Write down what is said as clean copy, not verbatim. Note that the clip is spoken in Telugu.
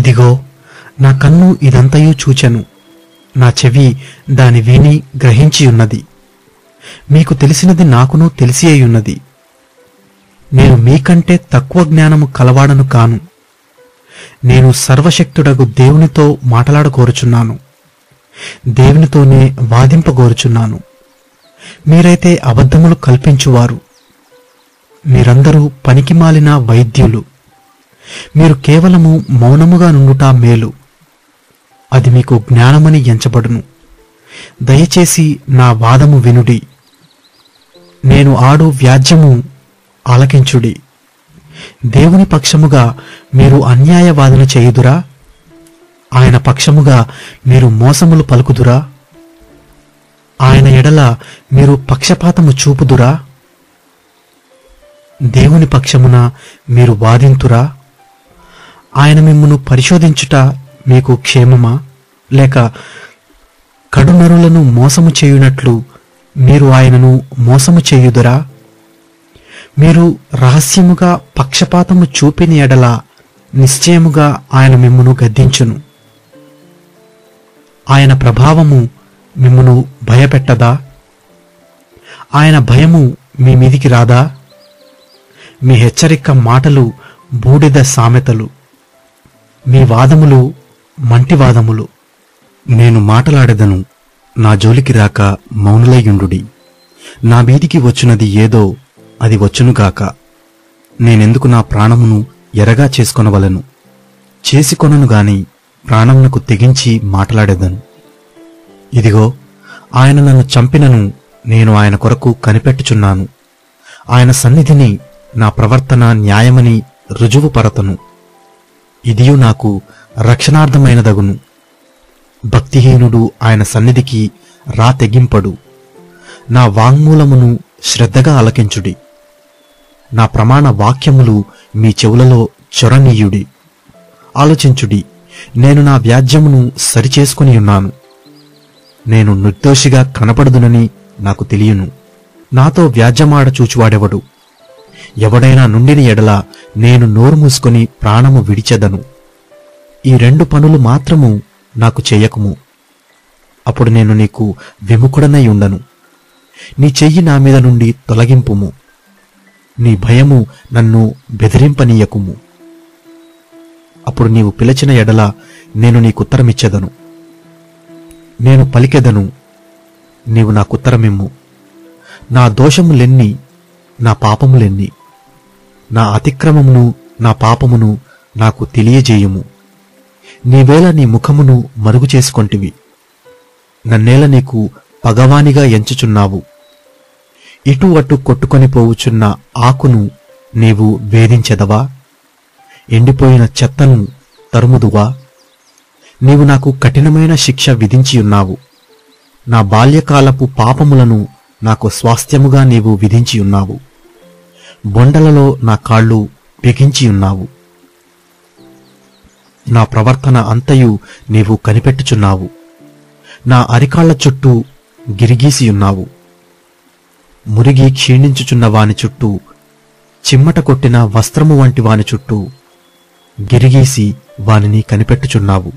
ఇదిగో నా కన్ను ఇదంతయు చూచెను, నా చెవి దాని విని గ్రహించియున్నది. మీకు తెలిసినది నాకును తెలిసియున్నది. నేను మీకంటే తక్కువ జ్ఞానము కలవాడను కాను. నేను సర్వశక్తుడగు దేవునితో మాట్లాడకోరుచున్నాను, దేవునితోనే వాదింపగోరుచున్నాను. మీరైతే అబద్ధములు కల్పించువారు. మీరందరూ పనికిమాలిన వైద్యులు. మీరు కేవలము మౌనముగా నుండుట మేలు, అది మీకు జ్ఞానమని ఎంచబడును. దయచేసి నా వాదము వినుడి, నేను ఆడు వ్యాజ్యము ఆలకించుడి. దేవుని పక్షముగా మీరు అన్యాయవాదన చేయుదురా? ఆయన పక్షముగా మీరు మోసములు పలుకుదురా? ఆయన ఎడల మీరు పక్షపాతము చూపుదురా? దేవుని పక్షమున మీరు వాదింతురా? ఆయన మిమ్మును పరిశోధించుట మీకు క్షేమమా? లేక కడునరులను మోసము చేయునట్లు మీరు ఆయనను మోసము చేయుదురా? మీరు రహస్యముగా పక్షపాతము చూపిన ఎడల నిశ్చయముగా ఆయన మిమ్మును గద్దించును. ఆయన ప్రభావము మిమ్మును భయపెట్టదా? ఆయన భయము మీ మీదికి రాదా? మీ హెచ్చరిక మాటలు బూడిద సామెతలు, మీ వాదములు మంటివాదములు. నేను మాటలాడెదను, నా జోలికి రాక మౌనులయ్యుండుడి. నా మీదికి వచ్చునది ఏదో అది వచ్చునుగాక. నేనెందుకు నా ప్రాణమును ఎరగా చేసుకొనవలను? చేసికొనను గాని ప్రాణమునకు తెగించి మాట్లాడెదను. ఇదిగో ఆయన నన్ను చంపినను నేను ఆయన కొరకు కనిపెట్టుచున్నాను. ఆయన సన్నిధిని నా ప్రవర్తన న్యాయమని రుజువుపరతను. ఇదియు నాకు రక్షణార్థమైనదగును. భక్తిహీనుడు ఆయన సన్నిధికి రా తెగింపడు. నా వాంగ్మూలమును శ్రద్ధగా ఆలకించుడి. నా ప్రమాణ వాక్యములు మీ చెవులలో చొరనీయుడి. ఆలోచించుడి, నేను నా వ్యాజ్యమును సరిచేసుకుని ఉన్నాను. నేను నిర్దోషిగా కనపడుదునని నాకు తెలియను. నాతో వ్యాజ్యమాడ చూచువాడెవడు? ఎవడైనా నుండిన ఎడల నేను నోరు మూసుకొని ప్రాణము విడిచెదను. ఈ 2 పనులు మాత్రము నాకు చేయకుము, అప్పుడు నేను నీకు విముఖుడనై ఉండను. నీ చెయ్యి నా మీద నుండి తొలగింపుము. నీ భయము నన్ను బెదిరింపనీయకుము. అప్పుడు నీవు పిలిచిన ఎడల నేను నీకుత్తరమిచ్చెదను. నేను పలికెదను, నీవు నాకుత్తరమిమ్ము. నా దోషములెన్ని, నా పాపములెన్ని? నా అతిక్రమమును నా పాపమును నాకు తెలియజేయుము. నీవేళ నీ ముఖమును మరుగు చేసుకొంటివి. నన్నేల నీకు పగవానిగా ఎంచుచున్నావు. ఇటు అటు కొట్టుకొని పోవుచున్న ఆకును నీవు వేధించెదవా? ఎండిపోయిన చెత్తను తరుముదువా? నీవు నాకు కఠినమైన శిక్ష విధించియున్నావు. నా బాల్యకాలపు పాపములను నాకు స్వాస్థ్యముగా నీవు విధించియున్నావు. బొండలలో నా కాళ్ళు బిగించియున్నావు. నా ప్రవర్తన అంతయు నీవు కనిపెట్టుచున్నావు. నా అరికాళ్ల చుట్టూ గిరిగీసియున్నావు. మురిగి క్షీణించుచున్న వాని చుట్టూ, చిమ్మట కొట్టిన వస్త్రము వంటి వాని చుట్టూ గిరిగీసి వానిని కనిపెట్టుచున్నావు.